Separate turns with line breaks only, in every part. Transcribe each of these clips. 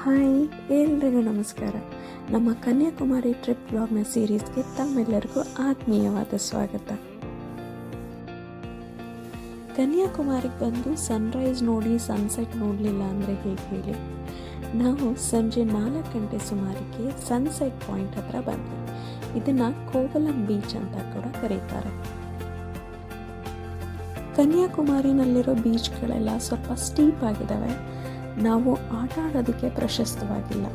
Hi, ಎಲ್ರಿಗೂ ನಮಸ್ಕಾರ. ನಮ್ಮ ಕನ್ಯಾಕುಮಾರಿ ಟ್ರಿಪ್ ವ್ಲಾಗ್ನ ಸೀರೀಸ್ಗೆ ತಮ್ಮೆಲ್ಲರಿಗೂ ಆತ್ಮೀಯವಾದ ಸ್ವಾಗತ. ಕನ್ಯಾಕುಮಾರಿಗೆ ಬಂದು ಸನ್ರೈಸ್ ನೋಡಿ ಸನ್ಸೆಟ್ ನೋಡಲಿಲ್ಲ ಅಂದರೆ ಹೇಗೆ ಹೇಳಿ. ನಾವು ಸಂಜೆ 4 ಗಂಟೆ ಸುಮಾರಿಗೆ ಸನ್ಸೆಟ್ ಪಾಯಿಂಟ್ ಹತ್ರ ಬಂದ್ವಿ. ಇದನ್ನು ಕೋವಲಂ ಬೀಚ್ ಅಂತ ಕೂಡ ಕರೀತಾರೆ. ಕನ್ಯಾಕುಮಾರಿನಲ್ಲಿರೋ ಬೀಚ್ಗಳೆಲ್ಲ ಸ್ವಲ್ಪ ಸ್ಟೀಪ್ ಆಗಿದ್ದಾವೆ. ನಾವು ಆಟ ಆಡೋದಕ್ಕೆ ಪ್ರಶಸ್ತವಾಗಿಲ್ಲ.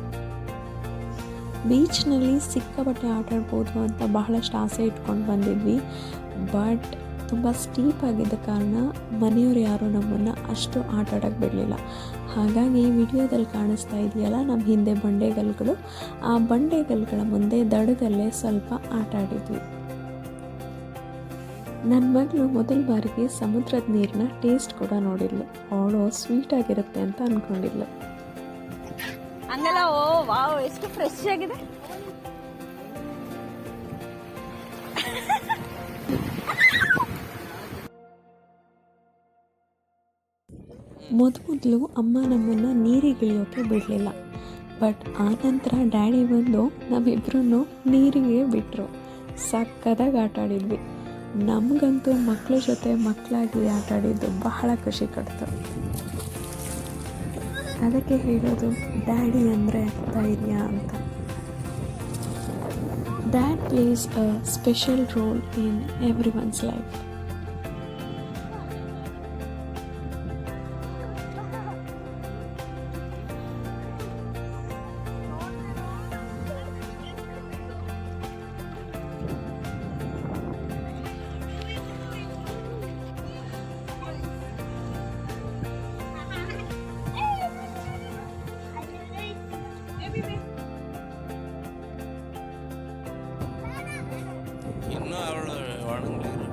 ಬೀಚ್ನಲ್ಲಿ ಸಿಕ್ಕಾಪಟ್ಟೆ ಆಟ ಆಡ್ಬೋದು ಅಂತ ಬಹಳಷ್ಟು ಆಸೆ ಇಟ್ಕೊಂಡು ಬಂದಿದ್ವಿ. ಬಟ್ ತುಂಬ ಸ್ಟೀಪ್ ಆಗಿದ್ದ ಕಾರಣ ಮನೆಯವರು ಯಾರು ನಮ್ಮನ್ನು ಅಷ್ಟು ಆಟ ಆಡೋಕ್ಕೆ ಬಿಡಲಿಲ್ಲ. ಹಾಗಾಗಿ ವಿಡಿಯೋದಲ್ಲಿ ಕಾಣಿಸ್ತಾ ಇದೆಯಲ್ಲ ನಮ್ಮ ಹಿಂದೆ ಬಂಡೆಗಲ್ಲುಗಳು, ಆ ಬಂಡೆಗಲ್ಲುಗಳ ಮುಂದೆ ದಡದಲ್ಲೇ ಸ್ವಲ್ಪ ಆಟ ಆಡಿದ್ವಿ. ನನ್ನ ಮಗಳು ಮೊದಲ ಬಾರಿಗೆ ಸಮುದ್ರದ ನೀರನ್ನ ಟೇಸ್ಟ್ ಕೂಡ ನೋಡಿದ್ಲು. ಅವಳು ಸ್ವೀಟ್ ಆಗಿರುತ್ತೆ ಅಂತ ಅಂದ್ಕೊಂಡಿದ್ಲು.
ಹಂಗಲ್ಲ, ಓ ವಾವ್, ಎಷ್ಟು ಫ್ರೆಶ್ ಆಗಿದೆ.
ಮೊದಲು ಅಮ್ಮ ನಮ್ಮನ್ನು ನೀರಿಗಿಳಿಯೋಕ್ಕೆ ಬಿಡಲಿಲ್ಲ. ಬಟ್ ಆ ನಂತರ ಡ್ಯಾಡಿ ಬಂದು ನಮ್ಮಿಬ್ಬರೂ ನೀರಿಗೆ ಬಿಟ್ಟರು. ಸಕ್ಕದಾಗಿ ಆಟ ಆಡಿದ್ವಿ. ನಮಗಂತೂ ಮಕ್ಕಳ ಜೊತೆ ಮಕ್ಕಳಾಗಿ ಆಟ ಆಡಿದ್ದು ಬಹಳ ಖುಷಿ ಕೊಡ್ತು. ಅದಕ್ಕೆ ಹೇಳೋದು ಡ್ಯಾಡಿ ಅಂದರೆ ಧೈರ್ಯ ಅಂತ. Dad place a special role in every once life.
இன்னும் அவளோட வணங்குகிறார்.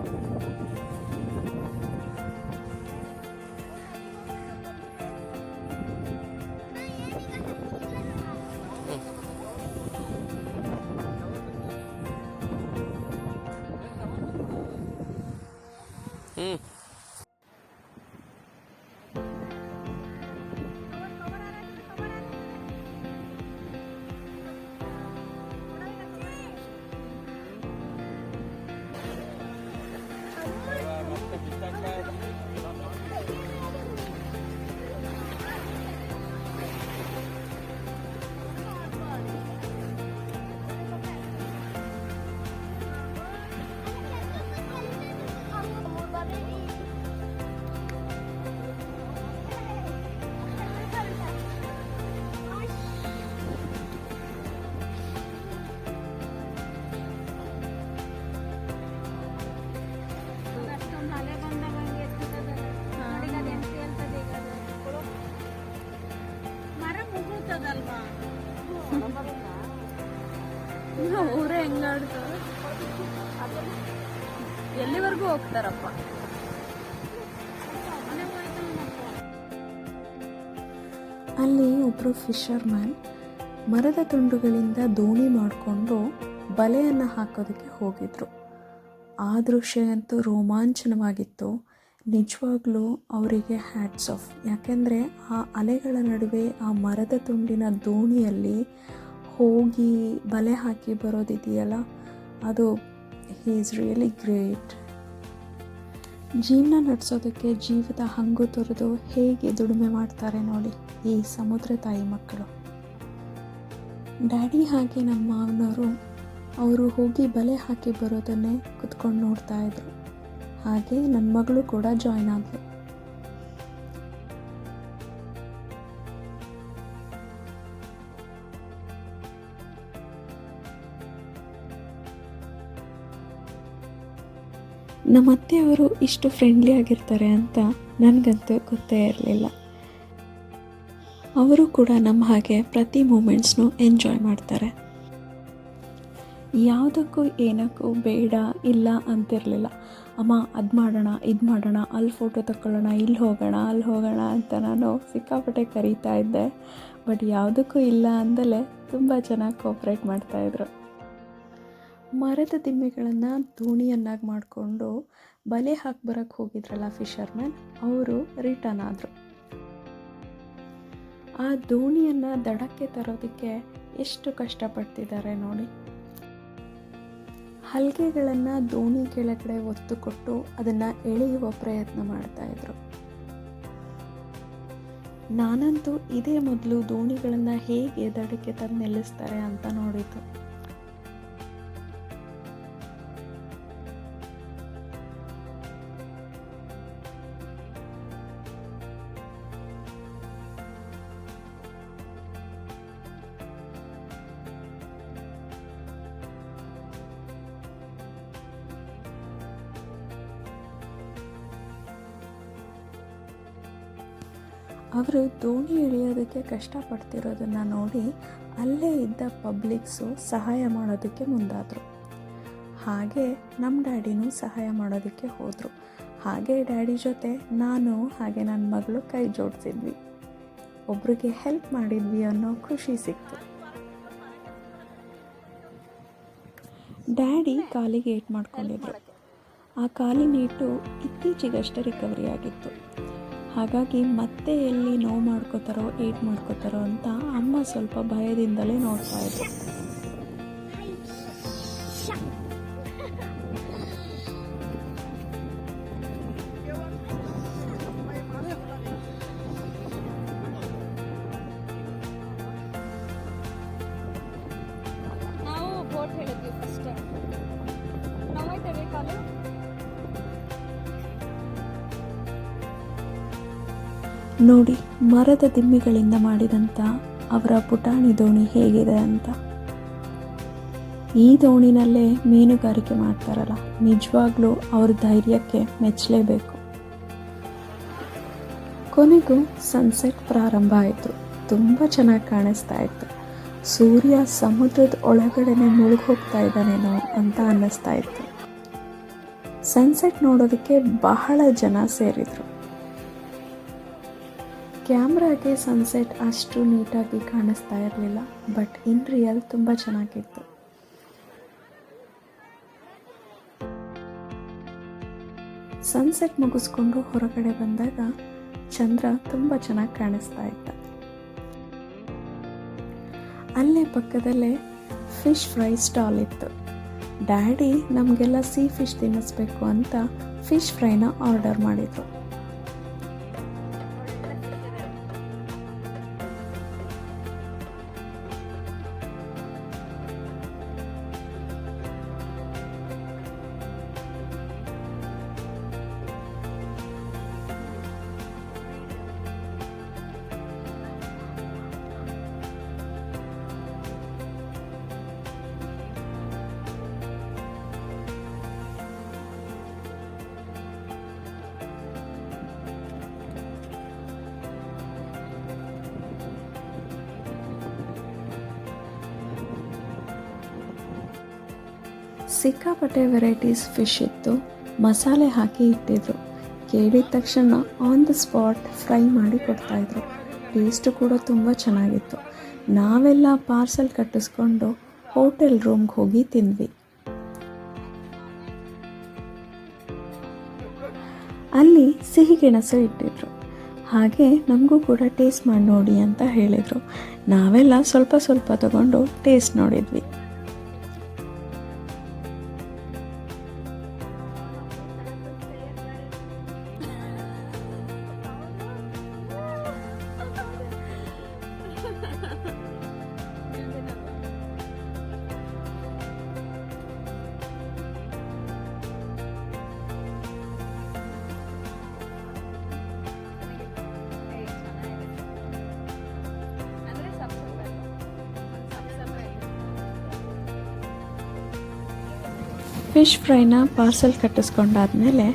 ಊರೇ ಹೆಂಗಾಡ್ತಾರೆ, ಎಲ್ಲಿವರೆಗೂ ಹೋಗ್ತಾರಪ್ಪ.
ಅಲ್ಲಿ ಒಬ್ಬರು ಫಿಶರ್ಮ್ಯಾನ್ ಮರದ ತುಂಡುಗಳಿಂದ ದೋಣಿ ಮಾಡಿಕೊಂಡು ಬಲೆಯನ್ನು ಹಾಕೋದಕ್ಕೆ ಹೋಗಿದ್ರು. ಆ ದೃಶ್ಯ ಅಂತೂ ರೋಮಾಂಚನವಾಗಿತ್ತು. ನಿಜವಾಗ್ಲೂ ಅವರಿಗೆ ಹ್ಯಾಟ್ಸ್ ಆಫ್. ಯಾಕೆಂದರೆ ಆ ಅಲೆಗಳ ನಡುವೆ ಆ ಮರದ ತುಂಡಿನ ದೋಣಿಯಲ್ಲಿ ಹೋಗಿ ಬಲೆ ಹಾಕಿ ಬರೋದಿದೆಯಲ್ಲ, ಅದು ಹಿ ಈಸ್ ರಿಯಲಿ ಗ್ರೇಟ್. ಜೀವನ ನಡೆಸೋದಕ್ಕೆ ಜೀವದ ಹಂಗು ತೊರೆದು ಹೇಗೆ ದುಡಿಮೆ ಮಾಡ್ತಾರೆ ನೋಡಿ ಈ ಸಮುದ್ರ ತಾಯಿ ಮಕ್ಕಳು. ಡ್ಯಾಡಿ ಹಾಗೆ ನಮ್ಮ ಮಾವನವರು ಅವರು ಹೋಗಿ ಬಲೆ ಹಾಕಿ ಬರೋದನ್ನೇ ಕುತ್ಕೊಂಡು ನೋಡ್ತಾ ಇದ್ರು. ಹಾಗೆ ನನ್ನ ಮಗಳು ಕೂಡ ಜಾಯ್ನ್ ಆದ್ಲು. ನಮ್ಮ ಅತ್ತೆಯವರು ಇಷ್ಟು ಫ್ರೆಂಡ್ಲಿ ಆಗಿರ್ತಾರೆ ಅಂತ ನನಗಂತೂ ಗೊತ್ತೇ ಇರಲಿಲ್ಲ. ಅವರು ಕೂಡ ನಮ್ಮ ಹಾಗೆ ಪ್ರತಿ ಮೂಮೆಂಟ್ಸ್ನು ಎಂಜಾಯ್ ಮಾಡ್ತಾರೆ. ಯಾವುದಕ್ಕೂ ಏನಕ್ಕೂ ಬೇಡ ಇಲ್ಲ ಅಂತಿರಲಿಲ್ಲ. ಅಮ್ಮ ಅದು ಮಾಡೋಣ, ಇದು ಮಾಡೋಣ, ಅಲ್ಲಿ ಫೋಟೋ ತಗೊಳ್ಳೋಣ, ಇಲ್ಲಿ ಹೋಗೋಣ ಅಂತ ನಾನು ಸಿಕ್ಕಾಪಟ್ಟೆ ಕರೀತಾ ಇದ್ದೆ. ಬಟ್ ಯಾವುದಕ್ಕೂ ಇಲ್ಲ ಅಂದಲೇ ತುಂಬ ಚೆನ್ನಾಗಿ ಕೋಪ್ರೇಟ್ ಮಾಡ್ತಾಯಿದ್ರು. ಮರದ ದಿಮ್ಮೆಗಳನ್ನು ದೋಣಿಯನ್ನಾಗಿ ಮಾಡಿಕೊಂಡು ಬಲೆ ಹಾಕಿ ಬರೋಕ್ಕೆ ಹೋಗಿದ್ರಲ್ಲ ಫಿಶರ್ಮ್ಯಾನ್, ಅವರು ರಿಟರ್ನ್ ಆದರು. ಆ ದೋಣಿಯನ್ನು ದಡಕ್ಕೆ ತರೋದಕ್ಕೆ ಎಷ್ಟು ಕಷ್ಟಪಡ್ತಿದ್ದಾರೆ ನೋಡಿ. ಹಲಗೆಗಳನ್ನು ದೋಣಿ ಕೆಳಗಡೆ ಒತ್ತು ಕೊಟ್ಟು ಅದನ್ನು ಎಳೆಯುವ ಪ್ರಯತ್ನ ಮಾಡ್ತಾಯಿದ್ರು. ನಾನಂತೂ ಇದೇ ಮೊದಲು ದೋಣಿಗಳನ್ನು ಹೇಗೆ ದಡಕ್ಕೆ ತಂದು ನಿಲ್ಲಿಸ್ತಾರೆ ಅಂತ ನೋಡಿದ್ದು. ಅವರು ದೋಣಿ ಎಳೆಯೋದಕ್ಕೆ ಕಷ್ಟಪಡ್ತಿರೋದನ್ನು ನೋಡಿ ಅಲ್ಲೇ ಇದ್ದ ಪಬ್ಲಿಕ್ಸು ಸಹಾಯ ಮಾಡೋದಕ್ಕೆ ಮುಂದಾದರು. ಹಾಗೆ ನಮ್ಮ ಡ್ಯಾಡಿನೂ ಸಹಾಯ ಮಾಡೋದಕ್ಕೆ ಹೋದರು. ಹಾಗೆ ಡ್ಯಾಡಿ ಜೊತೆ ನಾನು ಹಾಗೆ ನನ್ನ ಮಗಳು ಕೈ ಜೋಡಿಸಿದ್ವಿ. ಒಬ್ರಿಗೆ ಹೆಲ್ಪ್ ಮಾಡಿದ್ವಿ ಅನ್ನೋ ಖುಷಿ ಸಿಕ್ತು. ಡ್ಯಾಡಿ ಕಾಲಿಗೆ ಏಟು ಮಾಡ್ಕೊಂಡಿದ್ರು. ಆ ಕಾಲಿನ ಏಟು ಇತ್ತೀಚೆಗಷ್ಟೇ ರಿಕವರಿ ಆಗಿತ್ತು. ಹಾಗಾಗಿ ಮತ್ತೆ ಎಲ್ಲಿ ನೋವು ಮಾಡ್ಕೋತಾರೋ ಏಟ್ ಮಾಡ್ಕೋತಾರೋ ಅಂತ ಅಮ್ಮ ಸ್ವಲ್ಪ ಭಯದಿಂದಲೇ ನೋಡ್ತಾ ಇದ್ರು.
ನಾವು ಬೋಟ್ ಹೇಳಿದ್ವಿ ಫಸ್ಟ್. ನೋವಾಯ್ತದೆ ಕಾಲು?
ನೋಡಿ ಮರದ ದಿಮ್ಮಿಗಳಿಂದ ಮಾಡಿದಂಥ ಅವರ ಪುಟಾಣಿ ದೋಣಿ ಹೇಗಿದೆ ಅಂತ. ಈ ದೋಣಿನಲ್ಲೇ ಮೀನುಗಾರಿಕೆ ಮಾಡ್ತಾರಲ್ಲ, ನಿಜವಾಗ್ಲೂ ಅವ್ರ ಧೈರ್ಯಕ್ಕೆ ಮೆಚ್ಚಲೇಬೇಕು. ಕೊನೆಗೂ ಸನ್ಸೆಟ್ ಪ್ರಾರಂಭ ಆಯಿತು. ತುಂಬ ಚೆನ್ನಾಗಿ ಕಾಣಿಸ್ತಾ ಇತ್ತು. ಸೂರ್ಯ ಸಮುದ್ರದ ಒಳಗಡೆನೆ ಮುಳುಗಿ ಹೋಗ್ತಾ ಇದ್ದಾನೇನೋ ಅಂತ ಅನ್ನಿಸ್ತಾ ಇತ್ತು. ಸನ್ಸೆಟ್ ನೋಡೋದಕ್ಕೆ ಬಹಳ ಜನ ಸೇರಿದರು. ಕ್ಯಾಮ್ರಾಗೆ ಸನ್ಸೆಟ್ ಅಷ್ಟು ನೀಟಾಗಿ ಕಾಣಿಸ್ತಾ ಇರಲಿಲ್ಲ, ಬಟ್ ಇನ್ ರಿಯಲ್ ತುಂಬ ಚೆನ್ನಾಗಿತ್ತು. ಸನ್ಸೆಟ್ ಮುಗಿಸ್ಕೊಂಡು ಹೊರಗಡೆ ಬಂದಾಗ ಚಂದ್ರ ತುಂಬ ಚೆನ್ನಾಗಿ ಕಾಣಿಸ್ತಾ ಇತ್ತ. ಅಲ್ಲೇ ಪಕ್ಕದಲ್ಲೇ ಫಿಶ್ ಫ್ರೈ ಸ್ಟಾಲ್ ಇತ್ತು. ಡ್ಯಾಡಿ ನಮಗೆಲ್ಲ ಸೀ ಫಿಶ್ ತಿನ್ನಿಸ್ಬೇಕು ಅಂತ ಫಿಶ್ ಫ್ರೈನ ಆರ್ಡರ್ ಮಾಡಿದರು. ಸಿಕ್ಕಾಪಟ್ಟೆ ವೆರೈಟೀಸ್ ಫಿಶ್ ಇತ್ತು. ಮಸಾಲೆ ಹಾಕಿ ಇಟ್ಟಿದ್ರು. ಕೇಳಿದ ತಕ್ಷಣ ಆನ್ ದ ಸ್ಪಾಟ್ ಫ್ರೈ ಮಾಡಿ ಕೊಡ್ತಾಯಿದ್ರು. ಟೇಸ್ಟು ಕೂಡ ತುಂಬ ಚೆನ್ನಾಗಿತ್ತು. ನಾವೆಲ್ಲ ಪಾರ್ಸಲ್ ಕಟ್ಟಿಸ್ಕೊಂಡು ಹೋಟೆಲ್ ರೂಮ್ಗೆ ಹೋಗಿ ತಿಂದ್ವಿ. ಅಲ್ಲಿ ಸಿಹಿ ಗೆಣಸು ಇಟ್ಟಿದ್ರು. ಹಾಗೆ ನಮಗೂ ಕೂಡ ಟೇಸ್ಟ್ ಮಾಡಿ ನೋಡಿ ಅಂತ ಹೇಳಿದರು. ನಾವೆಲ್ಲ ಸ್ವಲ್ಪ ಸ್ವಲ್ಪ ತಗೊಂಡು ಟೇಸ್ಟ್ ನೋಡಿದ್ವಿ. ಫಿಶ್ ಫ್ರೈನ ಪಾರ್ಸಲ್ ಕಟ್ಟಿಸ್ಕೊಂಡಾದ್ಮೇಲೆ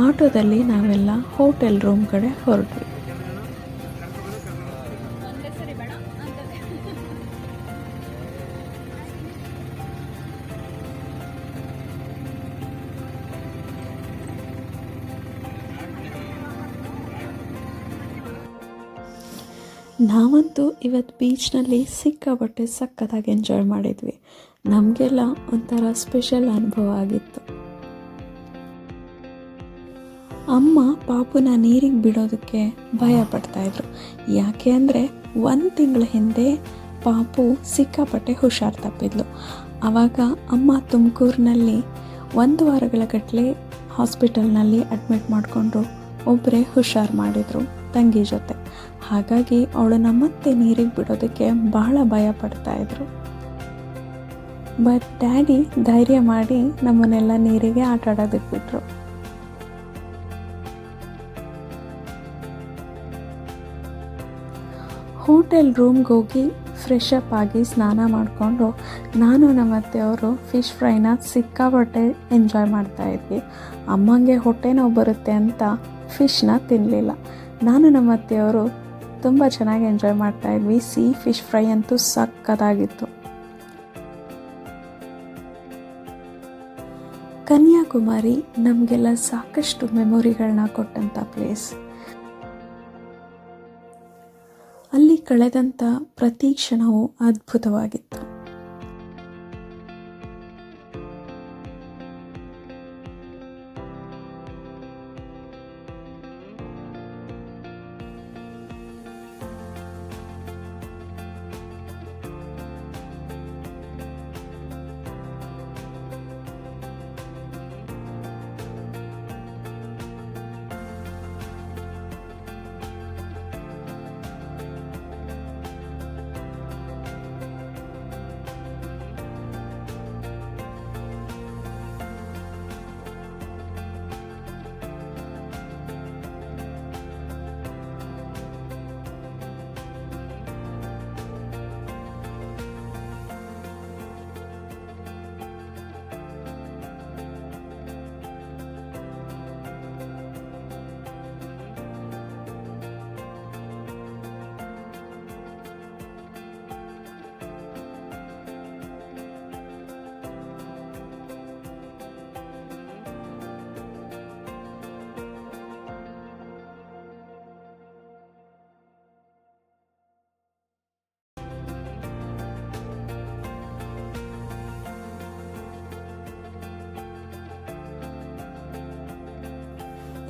ಆಟೋದಲ್ಲಿ ನಾವೆಲ್ಲ ಹೋಟೆಲ್ ರೂಮ್ ಕಡೆ ಹೊರಟ್ವಿ. ನಾವಂತೂ ಇವತ್ತು ಬೀಚ್ನಲ್ಲಿ ಸಿಕ್ಕಾಪಟ್ಟೆ ಸಕ್ಕತ್ತಾಗಿ ಎಂಜಾಯ್ ಮಾಡಿದ್ವಿ. ನಮಗೆಲ್ಲ ಒಂಥರ ಸ್ಪೆಷಲ್ ಅನುಭವ ಆಗಿತ್ತು. ಅಮ್ಮ ಪಾಪುನ ನೀರಿಗೆ ಬಿಡೋದಕ್ಕೆ ಭಯ ಪಡ್ತಾಯಿದ್ರು. ಯಾಕೆ ಅಂದರೆ 1 ತಿಂಗಳ ಹಿಂದೆ ಪಾಪು ಸಿಕ್ಕಾಪಟ್ಟೆ ಹುಷಾರು ತಪ್ಪಿದ್ಲು. ಆವಾಗ ಅಮ್ಮ ತುಮಕೂರಿನಲ್ಲಿ 1 ವಾರಗಳ ಗಟ್ಟಲೆ ಹಾಸ್ಪಿಟಲ್ನಲ್ಲಿ ಅಡ್ಮಿಟ್ ಮಾಡಿಕೊಂಡ್ರು. ಒಬ್ಬರೇ ಹುಷಾರು ಮಾಡಿದರು ತಂಗಿ ಜೊತೆ. ಹಾಗಾಗಿ ಅವಳನ್ನ ಮತ್ತೆ ನೀರಿಗೆ ಬಿಡೋದಕ್ಕೆ ಬಹಳ ಭಯ ಪಡ್ತಾಯಿದ್ರು. ಬಟ್ ಡ್ಯಾಡಿ ಧೈರ್ಯ ಮಾಡಿ ನಮ್ಮನ್ನೆಲ್ಲ ನೀರಿಗೆ ಆಟ ಆಡೋದಕ್ಕೆ ಬಿಟ್ಟರು. ಹೋಟೆಲ್ ರೂಮ್ಗೆ ಹೋಗಿ ಫ್ರೆಶ್ ಅಪ್ ಆಗಿ ಸ್ನಾನ ಮಾಡಿಕೊಂಡು ನಾನು ನಮ್ಮ ಅತ್ತೆಯವರು ಫಿಶ್ ಫ್ರೈನ ಸಿಕ್ಕಾಪಟ್ಟೆ ಎಂಜಾಯ್ ಮಾಡ್ತಾಯಿದ್ವಿ. ಅಮ್ಮಂಗೆ ಹೊಟ್ಟೆ ನೋವು ಬರುತ್ತೆ ಅಂತ ಫಿಶ್ನ ತಿನ್ನಲಿಲ್ಲ. ನಾನು ನಮ್ಮ ಅತ್ತೆಯವರು ತುಂಬ ಚೆನ್ನಾಗಿ ಎಂಜಾಯ್ ಮಾಡ್ತಾಯಿದ್ವಿ. ಫಿಶ್ ಫ್ರೈ ಅಂತೂ ಸಕ್ಕತ್ತಾಗಿತ್ತು. ಕನ್ಯಾಕುಮಾರಿ ನಮಗೆಲ್ಲ ಸಾಕಷ್ಟು ಮೆಮೊರಿಗಳನ್ನ ಕೊಟ್ಟಂಥ ಪ್ಲೇಸ್. ಅಲ್ಲಿ ಕಳೆದಂಥ ಪ್ರತಿ ಕ್ಷಣವೂ ಅದ್ಭುತವಾಗಿತ್ತು.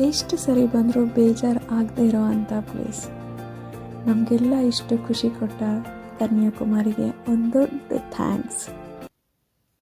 ಎಷ್ಟು ಸರಿ ಬಂದರೂ ಬೇಜಾರು ಆಗದೆ ಇರೋ ಅಂಥ ಪ್ಲೇಸ್. ನಮಗೆಲ್ಲ ಇಷ್ಟು ಖುಷಿ ಕೊಟ್ಟ ಕನ್ಯಾಕುಮಾರಿಗೆ ಒಂದು ದೊಡ್ಡ ಥ್ಯಾಂಕ್ಸ್.